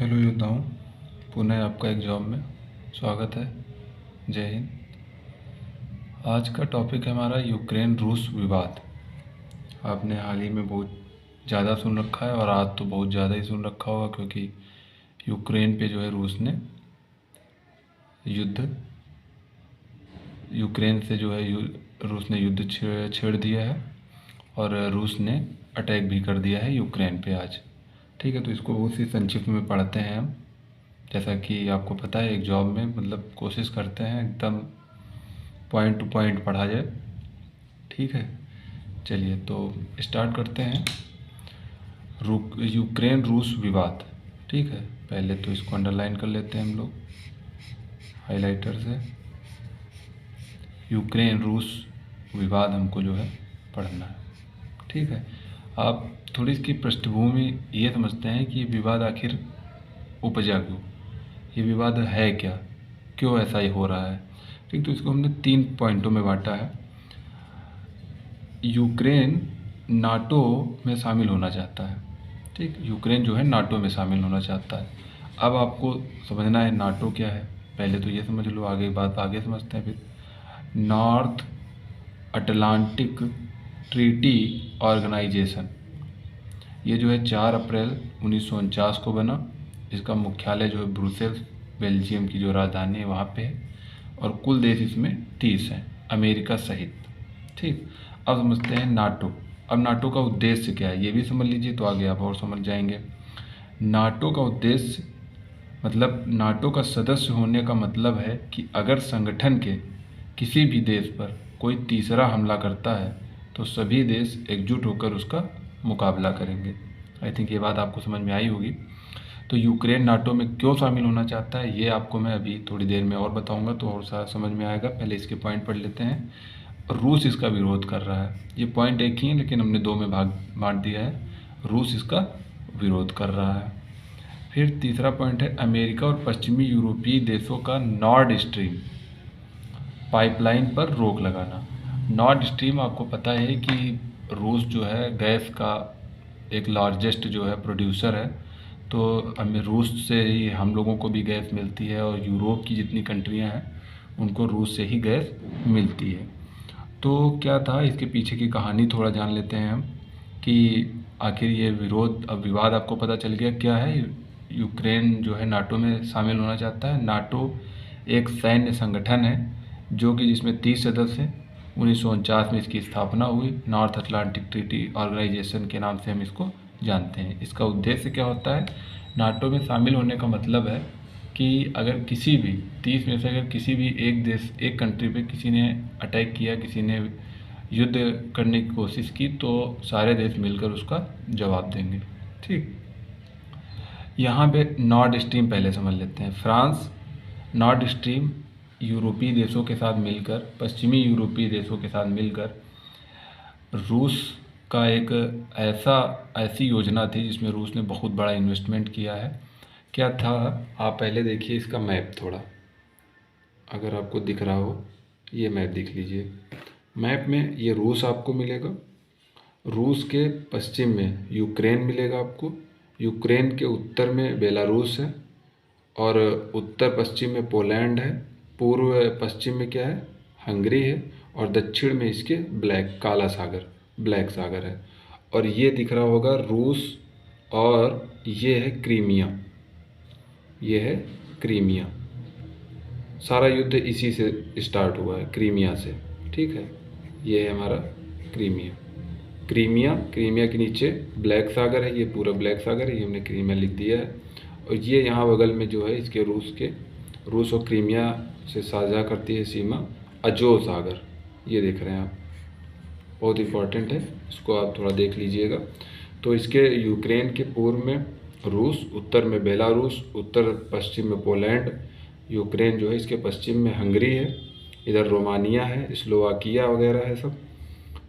Hello योद्धाओं, पुनः आपका एक जॉब में स्वागत है। जय हिंद। आज का टॉपिक है हमारा यूक्रेन रूस विवाद। आपने हाल ही में बहुत ज़्यादा सुन रखा है और आज तो बहुत ज़्यादा ही सुन रखा होगा, क्योंकि यूक्रेन पे जो है रूस ने युद्ध यूक्रेन से जो है रूस ने युद्ध छेड़ दिया है और रूस ने अटैक भी कर दिया है यूक्रेन पे आज। ठीक है, तो इसको बहुत सी संक्षिप्त में पढ़ते हैं हम। जैसा कि आपको पता है, एक जॉब में मतलब कोशिश करते हैं एकदम पॉइंट टू पॉइंट पढ़ा जाए। ठीक है, चलिए तो स्टार्ट करते हैं। यूक्रेन रूस विवाद। ठीक है, पहले तो इसको अंडरलाइन कर लेते हैं हम लोग हाइलाइटर से। यूक्रेन रूस विवाद हमको जो है पढ़ना है। ठीक है, आप थोड़ी इसकी पृष्ठभूमि ये समझते हैं कि ये विवाद आखिर उपजा क्यों, ये विवाद है क्या, क्यों ऐसा ही हो रहा है। ठीक, तो इसको हमने 3 पॉइंटों में बांटा है। यूक्रेन नाटो में शामिल होना चाहता है। ठीक, यूक्रेन जो है नाटो में शामिल होना चाहता है। अब आपको समझना है नाटो क्या है। पहले तो ये समझ लो, आगे बात आगे समझते हैं फिर। नॉर्थ अटलांटिक ट्रीटी ऑर्गेनाइजेशन, ये जो है 4 अप्रैल 1949 को बना। इसका मुख्यालय जो है ब्रुसेल्स, बेल्जियम की जो राजधानी है वहाँ पे है, और कुल देश इसमें 30 हैं, अमेरिका सहित। ठीक, अब समझते हैं नाटो। अब नाटो का उद्देश्य क्या है ये भी समझ लीजिए, तो आगे आप और समझ जाएंगे। नाटो का उद्देश्य मतलब नाटो का सदस्य होने का मतलब है कि अगर संगठन के किसी भी देश पर कोई तीसरा हमला करता है तो सभी देश एकजुट होकर उसका मुकाबला करेंगे। आई थिंक ये बात आपको समझ में आई होगी। तो यूक्रेन नाटो में क्यों शामिल होना चाहता है ये आपको मैं अभी थोड़ी देर में और बताऊंगा, तो और सारा समझ में आएगा। पहले इसके पॉइंट पढ़ लेते हैं। रूस इसका विरोध कर रहा है। ये पॉइंट एक ही है लेकिन हमने 2 में बांट दिया है। रूस इसका विरोध कर रहा है। फिर तीसरा पॉइंट है अमेरिका और पश्चिमी यूरोपीय देशों का नॉर्ड स्ट्रीम पाइपलाइन पर रोक लगाना। नॉर्ड स्ट्रीम आपको पता है कि रूस जो है गैस का एक लार्जेस्ट जो है प्रोड्यूसर है। तो हमें रूस से ही हम लोगों को भी गैस मिलती है, और यूरोप की जितनी कंट्रियां हैं उनको रूस से ही गैस मिलती है। तो क्या था इसके पीछे की कहानी, थोड़ा जान लेते हैं हम कि आखिर ये विरोध अब विवाद आपको पता चल गया क्या है। यूक्रेन जो है नाटो में शामिल होना चाहता है। नाटो एक सैन्य संगठन है जो कि जिसमें 30 सदस्य हैं। 1949 में इसकी स्थापना हुई। नॉर्थ अटलांटिक ट्रीटी ऑर्गेनाइजेशन के नाम से हम इसको जानते हैं। इसका उद्देश्य क्या होता है, नाटो में शामिल होने का मतलब है कि अगर किसी भी 30 में से अगर किसी भी एक देश, एक कंट्री पे किसी ने अटैक किया, किसी ने युद्ध करने की कोशिश की, तो सारे देश मिलकर उसका जवाब देंगे। ठीक, यहाँ पे नॉर्ड स्ट्रीम पहले समझ लेते हैं। फ्रांस नॉर्ड स्ट्रीम यूरोपीय देशों के साथ मिलकर, पश्चिमी यूरोपीय देशों के साथ मिलकर रूस का एक ऐसी योजना थी जिसमें रूस ने बहुत बड़ा इन्वेस्टमेंट किया है। क्या था, आप पहले देखिए इसका मैप थोड़ा, अगर आपको दिख रहा हो ये मैप देख लीजिए। मैप में ये रूस आपको मिलेगा, रूस के पश्चिम में यूक्रेन मिलेगा आपको, यूक्रेन के उत्तर में बेलारूस है, और उत्तर पश्चिम में पोलैंड है, पूर्व पश्चिम में क्या है, हंगरी है, और दक्षिण में इसके ब्लैक सागर है। और ये दिख रहा होगा रूस, और ये है क्रीमिया, ये है क्रीमिया। सारा युद्ध इसी से स्टार्ट हुआ है, क्रीमिया से। ठीक है, ये है हमारा क्रीमिया। क्रीमिया के नीचे ब्लैक सागर है, ये पूरा ब्लैक सागर है, ये हमने क्रीमिया लिख दिया है। और ये यहाँ बगल में जो है इसके रूस और क्रीमिया से साझा करती है सीमा अजोव सागर, ये देख रहे हैं आप, बहुत इम्पोर्टेंट है, इसको आप थोड़ा देख लीजिएगा। तो इसके यूक्रेन के पूर्व में रूस, उत्तर में बेलारूस, उत्तर पश्चिम में पोलैंड, यूक्रेन जो है इसके पश्चिम में हंगरी है, इधर रोमानिया है, स्लोवाकिया वगैरह है सब।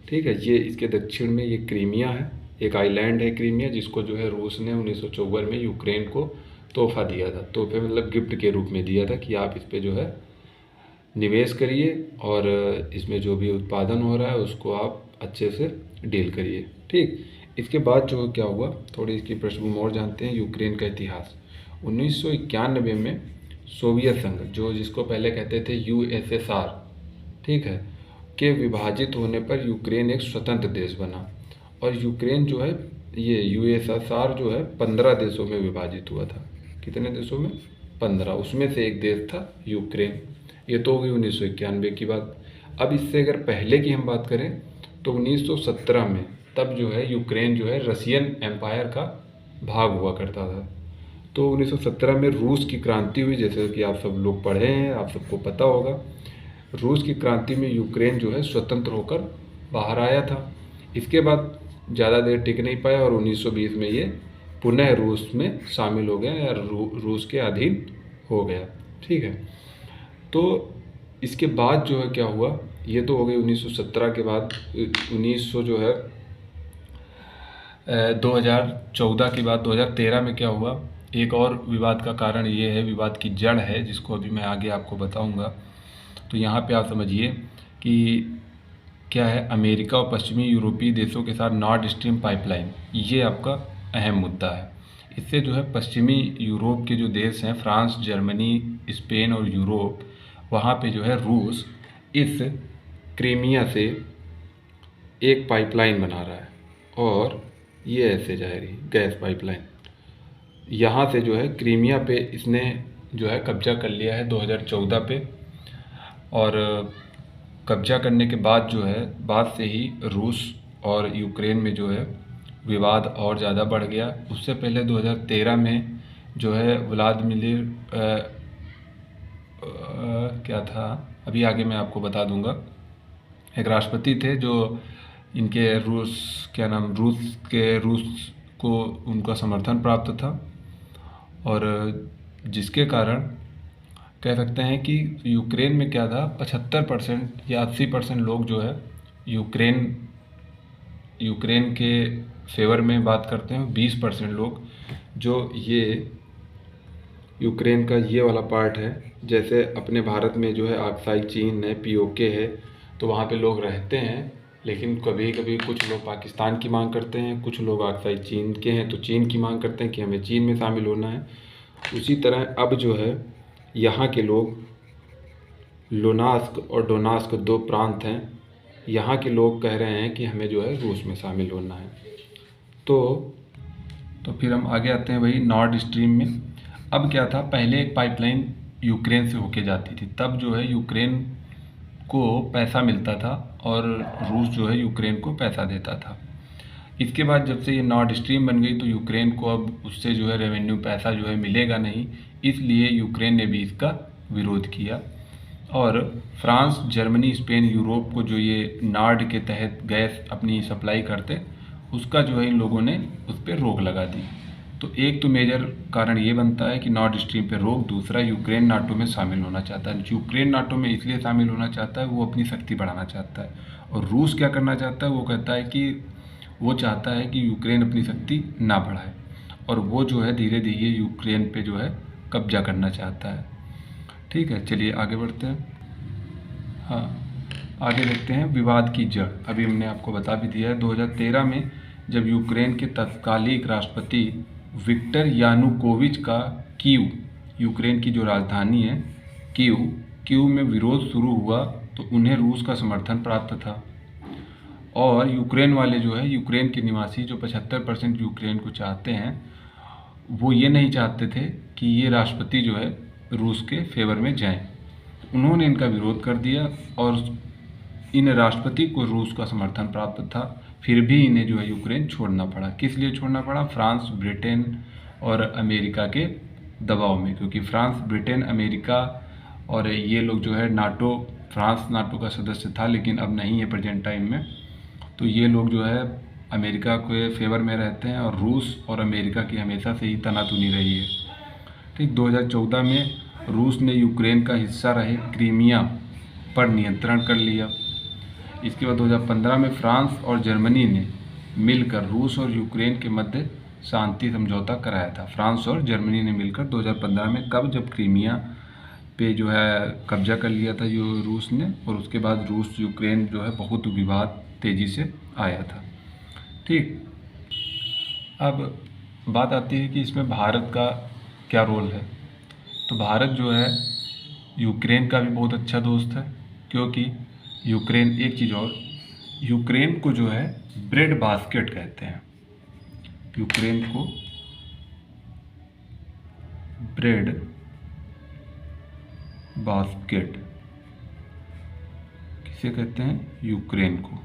ठीक है, ये इसके दक्षिण में ये क्रीमिया है, एक आइलैंड है क्रीमिया, जिसको जो है रूस ने 1954 में यूक्रेन को तोहफा दिया था। तोहफे मतलब गिफ्ट के रूप में दिया था कि आप इस पर जो है निवेश करिए और इसमें जो भी उत्पादन हो रहा है उसको आप अच्छे से डील करिए। ठीक, इसके बाद जो क्या हुआ, थोड़ी इसकी पृष्ठभूमि और जानते हैं। यूक्रेन का इतिहास 1991 में सोवियत संघ, जो जिसको पहले कहते थे यूएसएसआर, ठीक है, के विभाजित होने पर यूक्रेन एक स्वतंत्र देश बना। और यूक्रेन जो है, ये यूएसएसआर जो है 15 देशों में विभाजित हुआ था। कितने देशों में? 15। उसमें से एक देश था यूक्रेन। ये तो हो गई 1991 की बात। अब इससे अगर पहले की हम बात करें तो 1917 में, तब जो है यूक्रेन जो है रशियन एम्पायर का भाग हुआ करता था। तो 1917 में रूस की क्रांति हुई, जैसे कि आप सब लोग पढ़े हैं, आप सबको पता होगा। रूस की क्रांति में यूक्रेन जो है स्वतंत्र होकर बाहर आया था। इसके बाद ज़्यादा देर टिक नहीं पाया और 1920 में ये पुनः रूस में शामिल हो गया या रूस के अधीन हो गया, ठीक है। तो इसके बाद जो है क्या हुआ, ये तो हो गई 1917 के बाद। 1900 जो है 2014 की बात। 2013 में क्या हुआ, एक और विवाद का कारण ये है, विवाद की जड़ है, जिसको अभी मैं आगे आपको बताऊंगा। तो यहाँ पे आप समझिए कि क्या है, अमेरिका और पश्चिमी यूरोपीय देशों के साथ नॉर्थ स्ट्रीम पाइपलाइन, ये आपका अहम मुद्दा है। इससे जो है पश्चिमी यूरोप के जो देश हैं, फ्रांस, जर्मनी, स्पेन और यूरोप, वहाँ पे जो है रूस इस क्रीमिया से एक पाइपलाइन बना रहा है और ये ऐसे जा रही गैस पाइपलाइन। यहाँ से जो है क्रीमिया पे इसने जो है कब्जा कर लिया है 2014 पे। और कब्जा करने के बाद जो है, बाद से ही रूस और यूक्रेन में जो है विवाद और ज़्यादा बढ़ गया। उससे पहले 2013 में जो है व्लादिमीर क्या था, अभी आगे मैं आपको बता दूंगा, एक राष्ट्रपति थे जो इनके रूस को उनका समर्थन प्राप्त था, और जिसके कारण कह सकते हैं कि यूक्रेन में क्या था, 75% या 80% लोग जो है यूक्रेन के फेवर में बात करते हैं। 20% लोग जो ये यूक्रेन का ये वाला पार्ट है, जैसे अपने भारत में जो है आक्साई चीन है, पीओके है, तो वहाँ पे लोग रहते हैं। लेकिन कभी कभी कुछ लोग पाकिस्तान की मांग करते हैं, कुछ लोग आक्साई चीन के हैं तो चीन की मांग करते हैं कि हमें चीन में शामिल होना है। उसी तरह अब जो है यहाँ के लोग, लुनास्क और डोनास्क 2 प्रांत हैं, यहाँ के लोग कह रहे हैं कि हमें जो है रूस में शामिल होना है। तो फिर हम आगे आते हैं वही नॉर्थ स्ट्रीम में। अब क्या था, पहले एक पाइपलाइन यूक्रेन से होके जाती थी, तब जो है यूक्रेन को पैसा मिलता था और रूस जो है यूक्रेन को पैसा देता था। इसके बाद जब से ये नॉर्थ स्ट्रीम बन गई तो यूक्रेन को अब उससे जो है रेवेन्यू, पैसा जो है मिलेगा नहीं, इसलिए यूक्रेन ने भी इसका विरोध किया। और फ्रांस, जर्मनी, स्पेन, यूरोप को जो ये नार्ड के तहत गैस अपनी सप्लाई करते, उसका जो है इन लोगों ने उस पर रोक लगा दी। तो एक तो मेजर कारण ये बनता है कि नॉर्थ स्ट्रीम पे रोक। दूसरा, यूक्रेन नाटो में शामिल होना चाहता है। यूक्रेन नाटो में इसलिए शामिल होना चाहता है, वो अपनी शक्ति बढ़ाना चाहता है। और रूस क्या करना चाहता है, वो कहता है कि वो चाहता है कि यूक्रेन अपनी शक्ति ना बढ़ाए, और वो जो है धीरे धीरे यूक्रेन पे जो है कब्जा करना चाहता है। ठीक है, चलिए आगे बढ़ते हैं। हाँ, आगे देखते हैं विवाद की जड़। अभी हमने आपको बता भी दिया है, 2013 में जब यूक्रेन के तत्कालीन राष्ट्रपति विक्टर यानुकोविच का कीव, यूक्रेन की जो राजधानी है कीव में विरोध शुरू हुआ, तो उन्हें रूस का समर्थन प्राप्त था। और यूक्रेन वाले जो है, यूक्रेन के निवासी जो 75% यूक्रेन को चाहते हैं, वो ये नहीं चाहते थे कि ये राष्ट्रपति जो है रूस के फेवर में जाएं। उन्होंने इनका विरोध कर दिया और इन राष्ट्रपति को रूस का समर्थन प्राप्त था, फिर भी इन्हें जो है यूक्रेन छोड़ना पड़ा। किस लिए छोड़ना पड़ा? फ्रांस, ब्रिटेन और अमेरिका के दबाव में, क्योंकि फ्रांस, ब्रिटेन, अमेरिका और ये लोग जो है नाटो, फ्रांस नाटो का सदस्य था लेकिन अब नहीं है प्रेजेंट टाइम में, तो ये लोग जो है अमेरिका के फेवर में रहते हैं और रूस और अमेरिका की हमेशा से ही तनातनी रही है। ठीक, 2014 में रूस ने यूक्रेन का हिस्सा रहे क्रीमिया पर नियंत्रण कर लिया। इसके बाद 2015 में फ्रांस और जर्मनी ने मिलकर रूस और यूक्रेन के मध्य शांति समझौता कराया था। फ्रांस और जर्मनी ने मिलकर 2015 में, कब? जब क्रीमिया पे जो है कब्जा कर लिया था रूस ने, और उसके बाद रूस यूक्रेन जो है बहुत विवाद तेज़ी से आया था। ठीक, अब बात आती है कि इसमें भारत का क्या रोल है। तो भारत जो है यूक्रेन का भी बहुत अच्छा दोस्त है, क्योंकि यूक्रेन, एक चीज़ और, यूक्रेन को जो है ब्रेड बास्केट कहते हैं। यूक्रेन को ब्रेड बास्केट किसे कहते हैं? यूक्रेन को।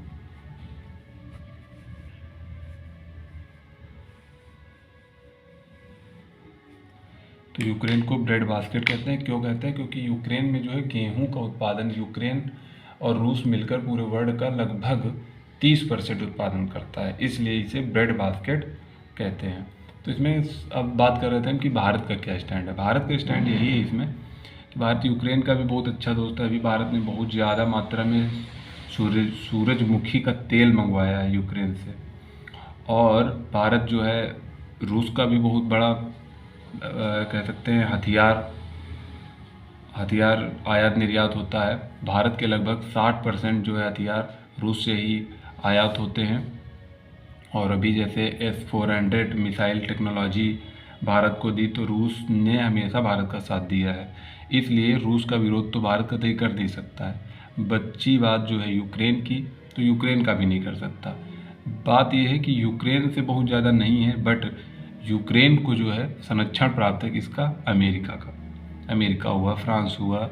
तो यूक्रेन को ब्रेड बास्केट कहते हैं। क्यों कहते हैं? क्योंकि यूक्रेन में जो है गेहूं का उत्पादन यूक्रेन और रूस मिलकर पूरे वर्ल्ड का लगभग 30% उत्पादन करता है, इसलिए इसे ब्रेड बास्केट कहते हैं। तो इसमें अब बात कर रहे थे हम कि भारत का क्या स्टैंड है। भारत का स्टैंड यही है इसमें कि भारत यूक्रेन का भी बहुत अच्छा दोस्त है। अभी भारत ने बहुत ज़्यादा मात्रा में सूरजमुखी का तेल मंगवाया है यूक्रेन से, और भारत जो है रूस का भी बहुत बड़ा कह सकते हैं हथियार आयात निर्यात होता है। भारत के लगभग 60% जो है हथियार रूस से ही आयात होते हैं। और अभी जैसे S-400 मिसाइल टेक्नोलॉजी भारत को दी, तो रूस ने हमेशा भारत का साथ दिया है, इसलिए रूस का विरोध तो भारत कतई कर नहीं सकता है। बच्ची बात जो है यूक्रेन की, तो यूक्रेन का भी नहीं कर सकता। बात यह है कि यूक्रेन से बहुत ज़्यादा नहीं है, बट यूक्रेन को जो है संरक्षण प्राप्त है किसका? अमेरिका का। अमेरिका हुआ, फ्रांस हुआ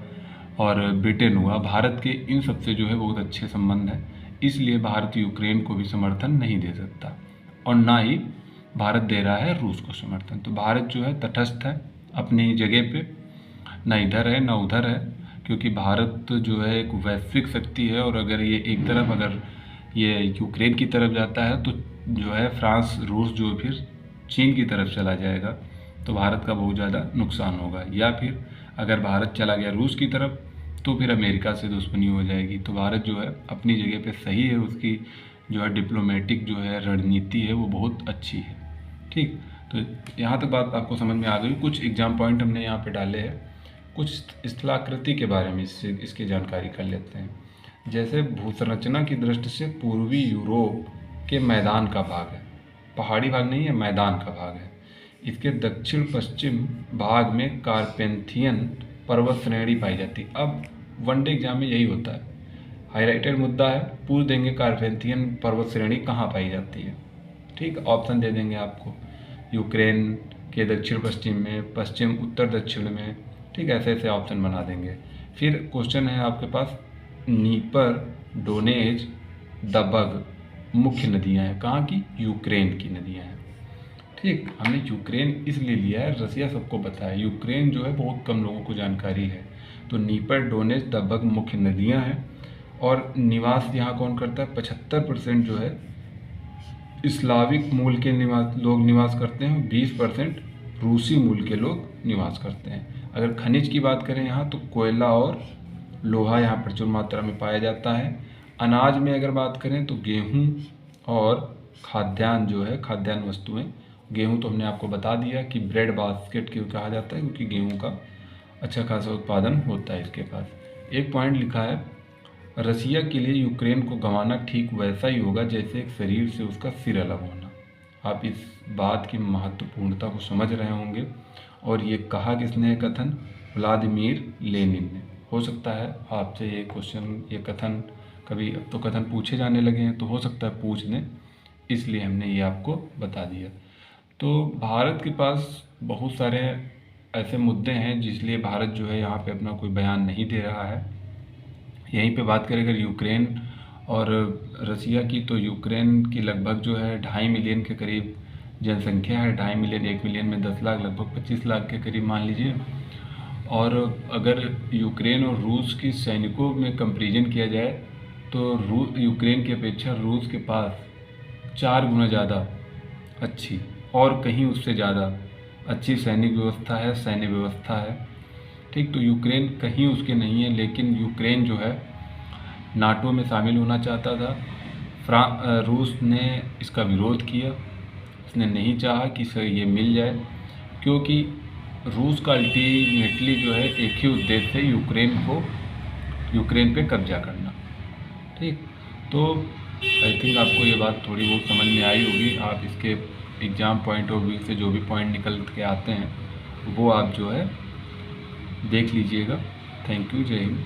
और ब्रिटेन हुआ, भारत के इन सबसे जो है बहुत अच्छे संबंध हैं, इसलिए भारत यूक्रेन को भी समर्थन नहीं दे सकता, और ना ही भारत दे रहा है रूस को समर्थन। तो भारत जो है तटस्थ है अपनी जगह पे, ना इधर है ना उधर है, क्योंकि भारत जो है एक वैश्विक शक्ति है, और अगर ये एक तरफ अगर ये यूक्रेन की तरफ जाता है तो जो है फ्रांस, रूस जो फिर चीन की तरफ चला जाएगा, तो भारत का बहुत ज़्यादा नुकसान होगा। या फिर अगर भारत चला गया रूस की तरफ तो फिर अमेरिका से दुश्मनी हो जाएगी। तो भारत जो है अपनी जगह पे सही है, उसकी जो है डिप्लोमेटिक जो है रणनीति है वो बहुत अच्छी है। ठीक, तो यहाँ तक बात आपको समझ में आ गई। कुछ एग्जाम पॉइंट हमने यहाँ पे डाले हैं, कुछ स्थलाकृति के बारे में इसकी जानकारी कर लेते हैं। जैसे भूसंरचना की दृष्टि से पूर्वी यूरोप के मैदान का भाग है, पहाड़ी भाग नहीं है, मैदान का भाग है। इसके दक्षिण पश्चिम भाग में कारपेंथियन पर्वत श्रेणी पाई जाती है। अब वनडे एग्जाम में यही होता है, हाईलाइटेड मुद्दा है, पूछ देंगे कारपेंथियन पर्वत श्रेणी कहाँ पाई जाती है। ठीक, ऑप्शन दे देंगे आपको, यूक्रेन के दक्षिण पश्चिम में, पश्चिम उत्तर दक्षिण में। ठीक, ऐसे ऐसे ऑप्शन बना देंगे। फिर क्वेश्चन है आपके पास, नीपर, डोनेज, दबग मुख्य नदियाँ हैं, कहाँ की? यूक्रेन की नदियाँ हैं। ठीक, हमने यूक्रेन इसलिए लिया है, रसिया सबको पता है, यूक्रेन जो है बहुत कम लोगों को जानकारी है। तो नीपर, डोनेज, दबग मुख्य नदियाँ हैं, और निवास यहाँ कौन करता है? 75% जो है इस्लाविक मूल के लोग निवास करते हैं, 20% रूसी मूल के लोग निवास करते हैं। अगर खनिज की बात करें यहाँ, तो कोयला और लोहा यहाँ प्रचुर मात्रा में पाया जाता है। अनाज में अगर बात करें तो गेहूँ और खाद्यान्न जो है, खाद्यान्न वस्तुएं, गेहूँ तो हमने आपको बता दिया कि ब्रेड बास्केट क्यों कहा जाता है, क्योंकि गेहूँ का अच्छा खासा उत्पादन होता है इसके पास। एक पॉइंट लिखा है, रसिया के लिए यूक्रेन को गंवाना ठीक वैसा ही होगा जैसे एक शरीर से उसका सिर अलग होना। आप इस बात की महत्वपूर्णता को समझ रहे होंगे। और ये कहा किसने है कथन? व्लादिमीर लेनिन ने। हो सकता है आपसे ये क्वेश्चन, ये कथन कभी, अब तो कथन पूछे जाने लगे हैं, तो हो सकता है पूछ दें, इसलिए हमने ये आपको बता दिया। तो भारत के पास बहुत सारे ऐसे मुद्दे हैं जिसलिए भारत जो है यहाँ पे अपना कोई बयान नहीं दे रहा है। यहीं पे बात करें अगर यूक्रेन और रसिया की, तो यूक्रेन की लगभग जो है 2.5 मिलियन के करीब जनसंख्या है। 2.5 मिलियन, 1 मिलियन में 10 लाख, लगभग 25 लाख के करीब मान लीजिए। और अगर यूक्रेन और रूस की सैनिकों में कंपेरिजन किया जाए तो यूक्रेन की अपेक्षा रूस के पास 4 गुना ज़्यादा अच्छी और कहीं उससे ज़्यादा अच्छी सैनिक व्यवस्था है, सैन्य व्यवस्था है। ठीक, तो यूक्रेन कहीं उसके नहीं है, लेकिन यूक्रेन जो है नाटो में शामिल होना चाहता था। रूस ने इसका विरोध किया, उसने नहीं चाहा कि सर ये मिल जाए, क्योंकि रूस का अल्टीमेटली जो है एक ही उद्देश्य है, यूक्रेन पे कब्जा करना। ठीक, तो आई थिंक आपको ये बात थोड़ी बहुत समझ में आई होगी। आप इसके एग्ज़ाम पॉइंट ऑफ व्यू से जो भी पॉइंट निकल के आते हैं वो आप जो है देख लीजिएगा। थैंक यू, जय हिंद।